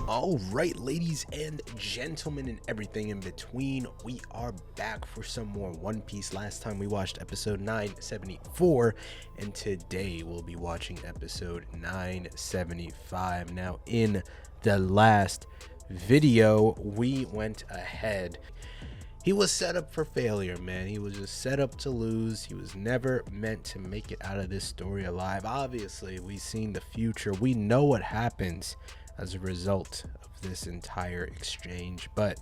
All right, ladies and gentlemen and everything in between, we are back for some more One Piece. Last time we watched episode 974, and today we'll be watching episode 975. Now, in the last video, we went ahead. He was set up for failure, man. He was just set up to lose. He was never meant to make it out of this story alive. Obviously, we've seen the future. We know what happens as a result of this entire exchange, but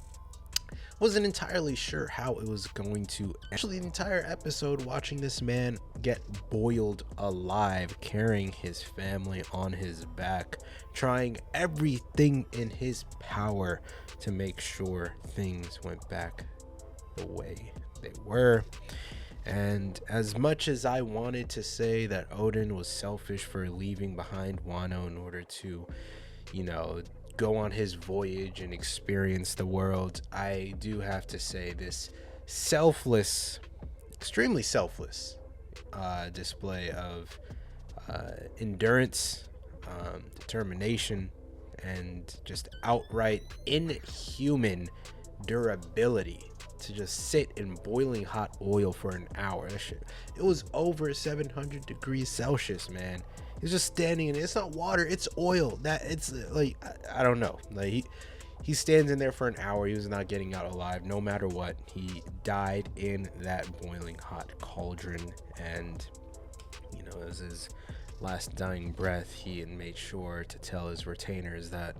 wasn't entirely sure how it was going to actually the entire episode watching this man get boiled alive, carrying his family on his back, trying everything in his power to make sure things went back the way they were. And as much as I wanted to say that Oden was selfish for leaving behind Wano in order to, you know, go on his voyage and experience the world, I do have to say this selfless, extremely selfless display of endurance, determination, and just outright inhuman durability to just sit in boiling hot oil for an hour. That shit, it was over 700 degrees Celsius, man. He's just standing in it. It's not water, it's oil. That it's like, I don't know. Like he stands in there for an hour. He was not getting out alive no matter what. He died in that boiling hot cauldron, and you know, as his last dying breath, he had made sure to tell his retainers that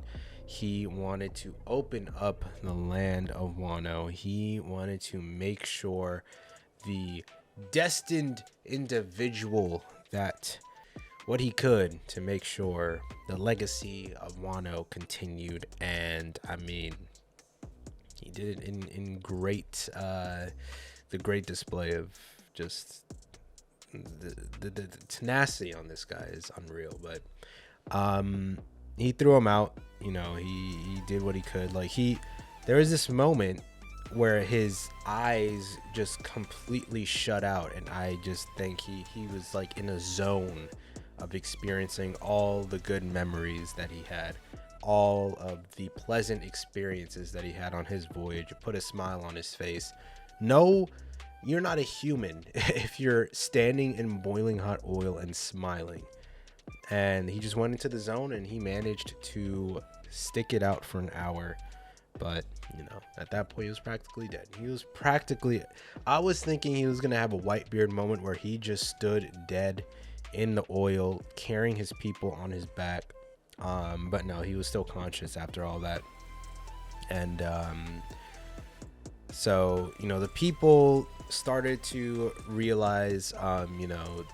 he wanted to open up the land of Wano. He wanted to make sure the destined individual that what he could to make sure the legacy of Wano continued. And I mean, he did it in great the great display of just the tenacity on this guy is unreal. But he threw him out. You know, he did what he could. Like there was this moment where his eyes just completely shut out, and I just think he was like in a zone of experiencing all the good memories that he had, all of the pleasant experiences that he had on his voyage. It put a smile on his face. No, you're not a human if you're standing in boiling hot oil and smiling. And he just went into the zone, and he managed to stick it out for an hour. But you know, at that point, he was practically dead. I was thinking he was gonna have a Whitebeard moment where he just stood dead in the oil, carrying his people on his back. But no, he was still conscious after all that. And so, you know, the people started to realize, you know,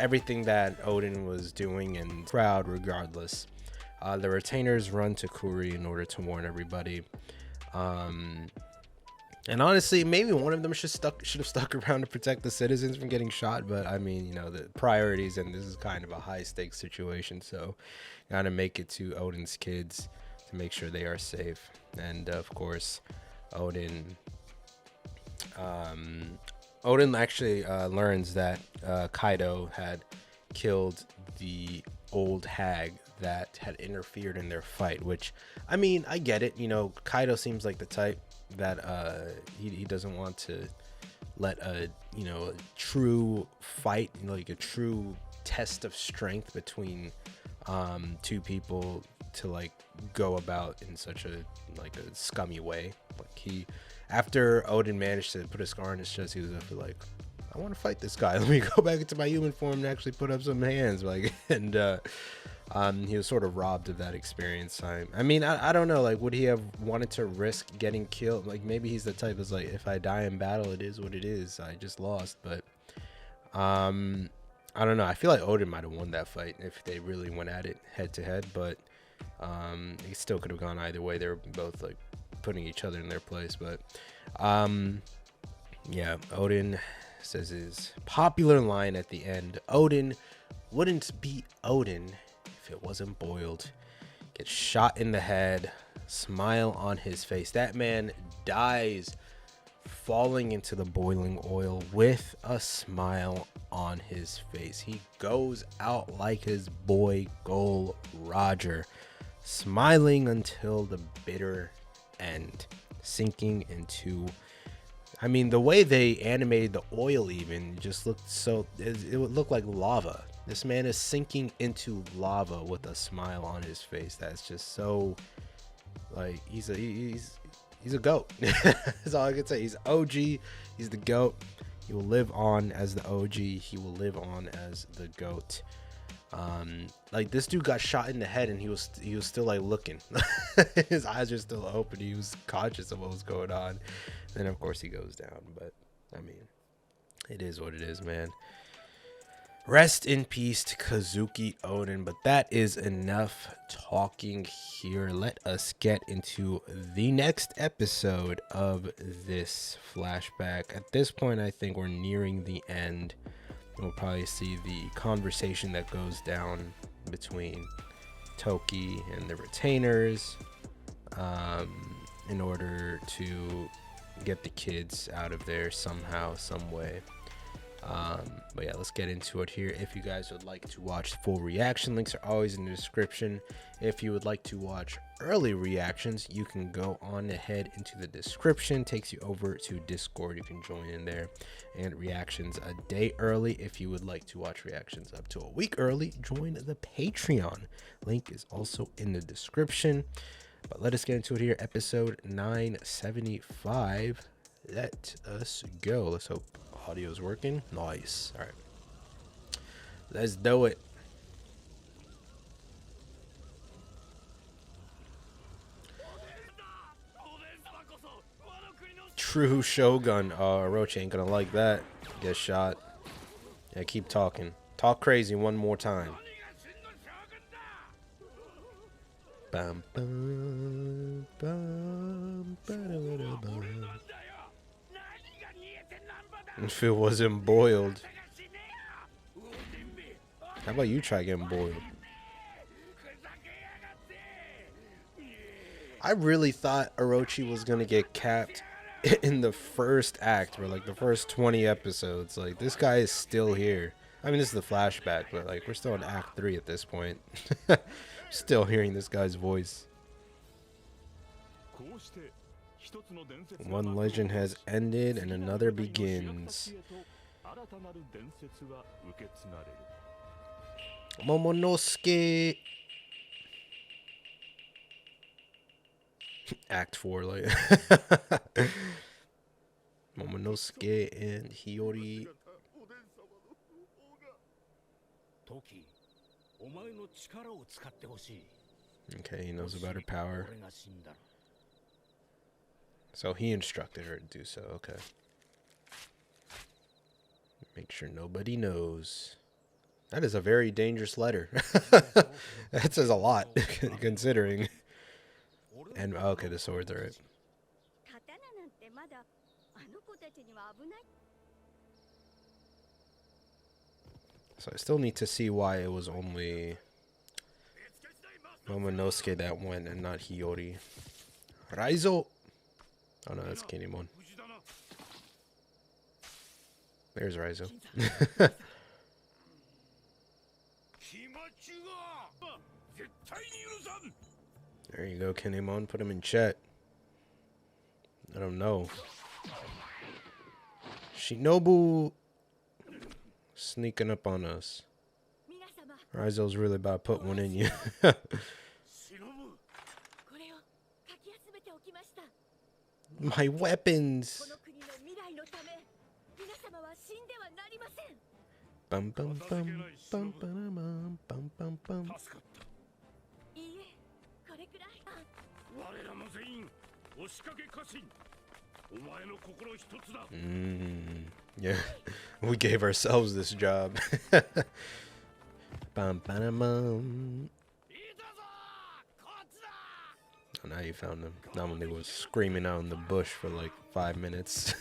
everything that Oden was doing, and proud regardless. The retainers run to Kuri in order to warn everybody. And honestly, maybe one of them should have stuck around to protect the citizens from getting shot. But I mean, you know, the priorities, and this is kind of a high stakes situation, so gotta make it to Oden's kids to make sure they are safe. And of course, Oden actually learns that Kaido had killed the old hag that had interfered in their fight, which, I mean, I get it. You know, Kaido seems like the type that he doesn't want to let a true fight, like a true test of strength between two people to like go about in such a scummy way. Like after Oden managed to put a scar on his chest, he was like, I want to fight this guy. Let me go back into my human form and actually put up some hands. And he was sort of robbed of that experience. I mean, I don't know. Like, would he have wanted to risk getting killed? Like, maybe he's the type that's like, if I die in battle, it is what it is. I just lost. But I don't know. I feel like Oden might have won that fight if they really went at it head to head. But it still could have gone either way. They were both like putting each other in their place. But yeah, Oden says his popular line at the end. Oden wouldn't be Oden if it wasn't boiled. Gets shot in the head, smile on his face. That man dies falling into the boiling oil with a smile on his face. He goes out like his boy Gold Roger, smiling until the bitter end, sinking into, I mean, the way they animated the oil even just looked so, it would look like lava. This man is sinking into lava with a smile on his face. That's just so, like, he's a goat. That's all I can say. He's OG. He's the goat. He will live on as the OG. He will live on as the GOAT. Like, this dude got shot in the head and he was still like looking. His eyes are still open. He was conscious of what was going on. Then of course he goes down. But I mean, it is what it is, man. Rest in peace to Kazuki Oden. But that is enough talking here. Let us get into the next episode of this flashback. At this point, I think we're nearing the end. We'll probably see the conversation that goes down between Toki and the retainers in order to get the kids out of there somehow, some way. But yeah, let's get into it here. If you guys would like to watch full reaction, links are always in the description. If you would like to watch early reactions, you can go on ahead into the description. Takes you over to Discord. You can join in there, and reactions a day early. If you would like to watch reactions up to a week early, join the Patreon. Link is also in the description. But let us get into it here. Episode 975. Let us go. Let's hope audio's working. Nice. All right, let's do it. True Shogun. Orochi ain't gonna like that. Get shot. Yeah, keep talking. Talk crazy one more time. Bum, bum, bum, ba-da-ba-da-bum. If it wasn't boiled. How about you try getting boiled? I really thought Orochi was gonna get capped in the first act, or like the first 20 episodes. Like, this guy is still here. I mean, this is the flashback, but like, we're still in Act 3 at this point. Still hearing this guy's voice. One legend has ended and another begins. Momonosuke. Act 4, like. Momonosuke and Hiyori. Okay, he knows about her power. So he instructed her to do so, okay. Make sure nobody knows. That is a very dangerous letter. That says a lot, considering. And, okay, the swords are it. So I still need to see why it was only Momonosuke that went and not Hiyori. Raizo! Oh no, that's Kinemon. There's Raizo. There you go, Kinemon. Put him in chat. I don't know. Shinobu sneaking up on us. Raizo's really about to put one in you. My weapons. Bum bum bum bum bum bum bum bum. Yeah, we gave ourselves this job. Bum bum bum. Oh, now you found them. Not when they was screaming out in the bush for like 5 minutes.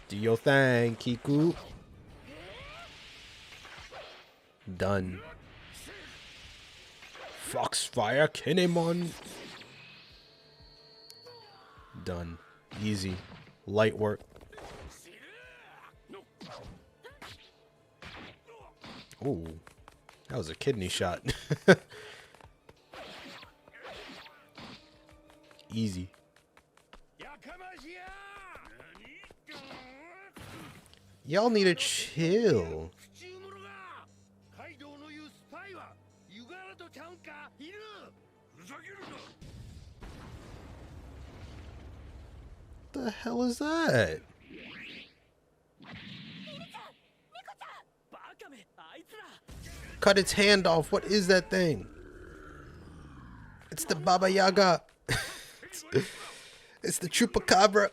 Do your thing, Kiku. Done. Foxfire Kinemon. done. Easy. Light work. Ooh. That was a kidney shot. Easy. Y'all need to chill. The hell is that? Cut its hand off. What is that thing? It's the Baba Yaga. It's the Chupacabra.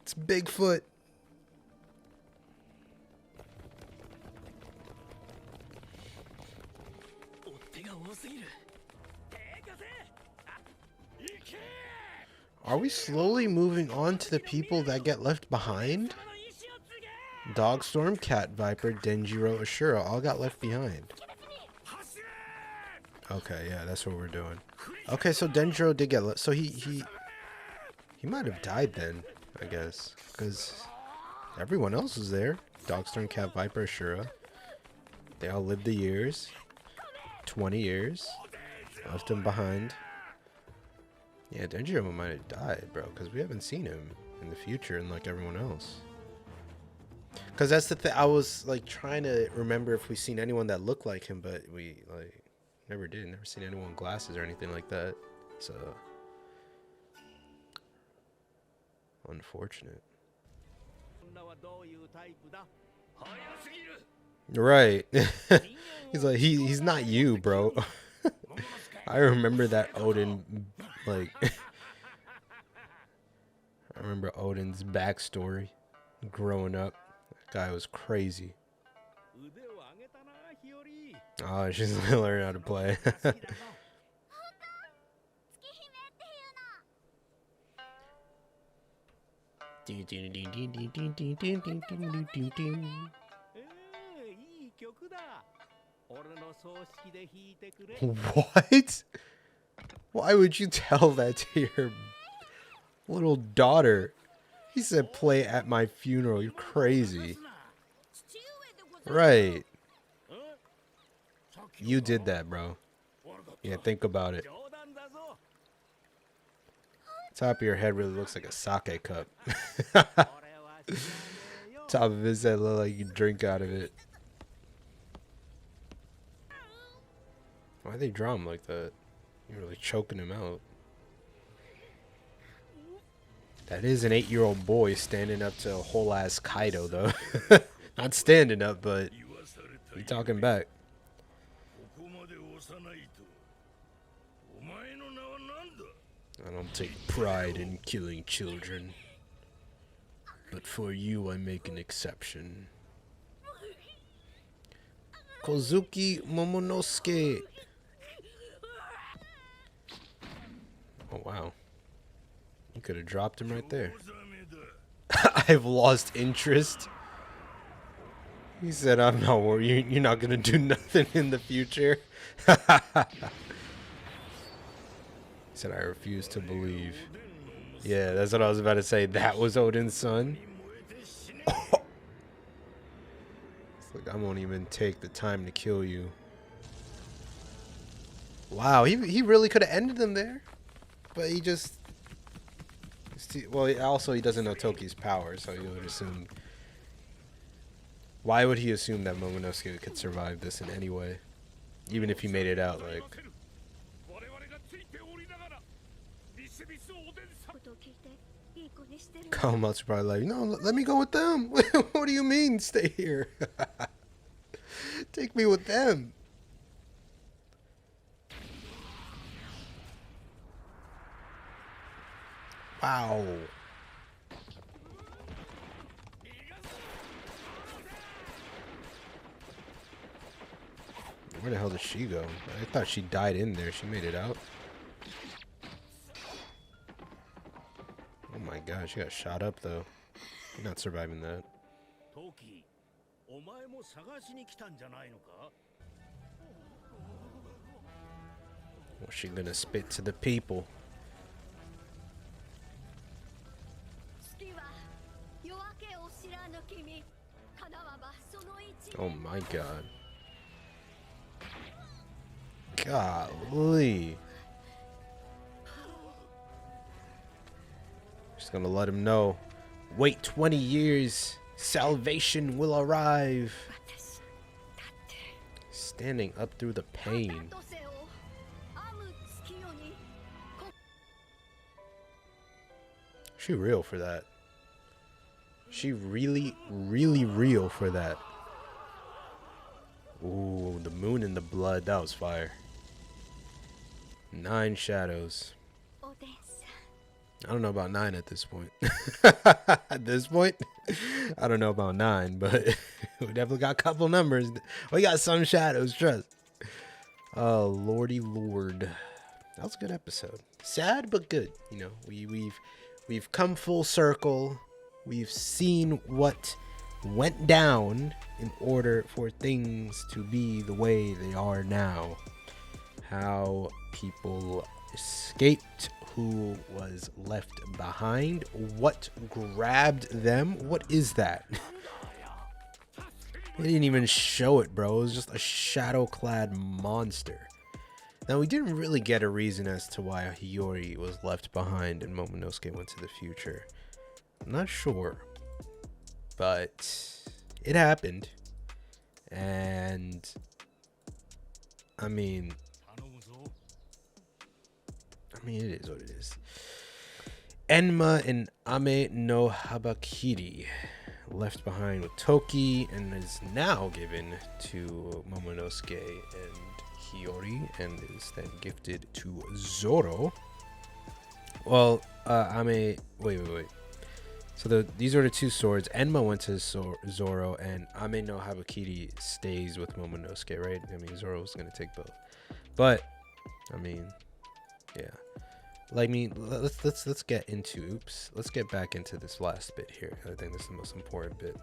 It's Bigfoot. Are we slowly moving on to the people that get left behind? Dogstorm, Cat Viper, Denjiro, Ashura all got left behind. Okay, yeah, that's what we're doing. Okay, so Denjiro did get left. So he might have died then, I guess, because everyone else was there. Dogstorm, Cat Viper, Ashura. They all lived the years. 20 years. Left him behind. Yeah, Denjiro might have died, bro, because we haven't seen him in the future, unlike everyone else. Because that's the thing. I was like trying to remember if we seen anyone that looked like him, but we like never did. Never seen anyone with glasses or anything like that. So unfortunate. Right. He's like he's not you, bro. I remember that Odin, like, I remember Odin's backstory growing up. That guy was crazy. Oh, she's gonna learn how to play. What? Why would you tell that to your little daughter? He said play at my funeral. You're crazy. Right. You did that, bro. Yeah, think about it. Top of your head really looks like a sake cup. Top of his head looks like you drink out of it. Why they draw him like that? You're really choking him out. That is an 8-year-old boy standing up to a whole ass Kaido, though. Not standing up, but he talking back. I don't take pride in killing children, but for you I make an exception. Kozuki Momonosuke. Oh, wow. You could have dropped him right there. I've lost interest. He said, I'm not worried. You're not going to do nothing in the future. He said, I refuse to believe. Yeah, that's what I was about to say. That was Odin's son. Oh. It's like, I won't even take the time to kill you. Wow, he really could have ended them there. But he just... Well, also he doesn't know Toki's power, so he would assume... Why would he assume that Momonosuke could survive this in any way? Even if he made it out, like... Kawamatsu's probably like, no, let me go with them. What do you mean, stay here? Take me with them. Wow. Where the hell did she go? I thought she died in there. She made it out. Oh my god, she got shot up though. You're not surviving that. What's she gonna spit to the people? Oh my god. Golly. Just gonna let him know. Wait 20 years. Salvation will arrive. Standing up through the pain. She real for that. She really, really real for that. Ooh, the moon and the blood. That was fire. 9 shadows. I don't know about 9 at this point. At this point, I don't know about 9, but we definitely got a couple numbers. We got some shadows, trust. Oh, lordy lord. That was a good episode. Sad, but good. You know, we've come full circle. We've seen what went down in order for things to be the way they are now. How people escaped, who was left behind, what grabbed them. What is that? They didn't even show it, bro. It was just a shadow-clad monster. Now, we didn't really get a reason as to why Hiyori was left behind and Momonosuke went to the future. I'm not sure, but it happened. And I mean, it is what it is. Enma and Ame no Habakiri left behind with Toki and is now given to Momonosuke and Hiyori and is then gifted to Zoro. Well, Ame, wait. So these are the 2 swords. Enma went to Zoro and Ame no Habakiri stays with Momonosuke, right? I mean, Zoro's gonna take both. But I mean, yeah. Like, I mean, let's get into, let's get back into this last bit here. I think this is the most important bit.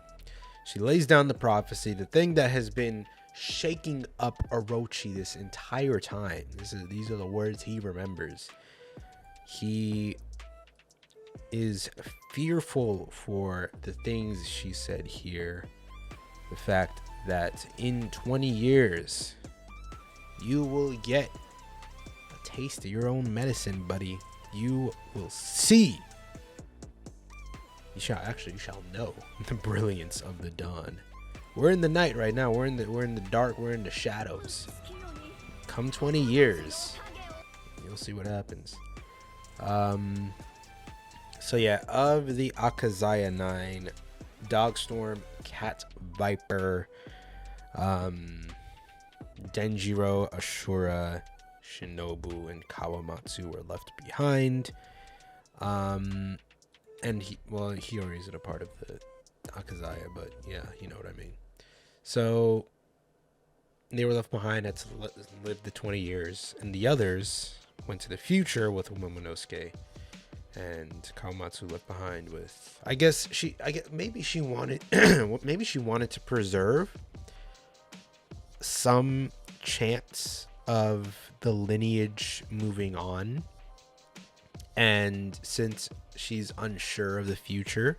She lays down the prophecy, the thing that has been shaking up Orochi this entire time. These are the words he remembers. He is fearful for the things she said here. The fact that in 20 years, you will get taste of your own medicine, buddy. You will see. You shall know the brilliance of the dawn. We're in the night right now. We're in the dark. We're in the shadows. Come 20 years, you'll see what happens. So yeah, of the Akazaya 9, Dogstorm, Cat Viper, Denjiro, Ashura, Shinobu, and Kawamatsu were left behind. And Hiyori isn't a part of the Akazaya, but yeah, you know what I mean. So they were left behind, had to live the 20 years, and the others went to the future with Momonosuke, and Kawamatsu left behind with, maybe she wanted maybe she wanted to preserve some chance of the lineage moving on. And since she's unsure of the future,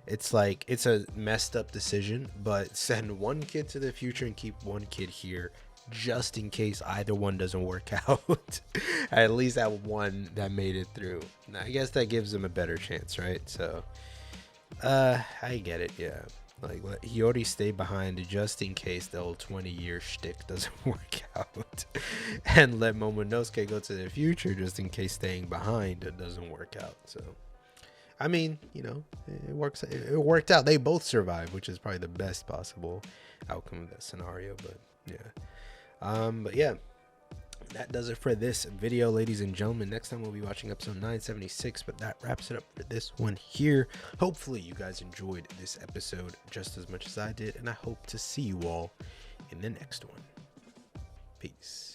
it's like, it's a messed up decision, but send one kid to the future and keep one kid here just in case either one doesn't work out. At least that one that made it through. I guess that gives them a better chance, right? So I get it. Yeah, like, let Hiyori stay behind just in case the old 20-year shtick doesn't work out, and let Momonosuke go to the future just in case staying behind it doesn't work out. So I mean, you know, it worked out. They both survived, which is probably the best possible outcome of that scenario. But yeah, that does it for this video, ladies and gentlemen. Next time we'll be watching episode 976, but that wraps it up for this one here. Hopefully you guys enjoyed this episode just as much as I did, and I hope to see you all in the next one. Peace.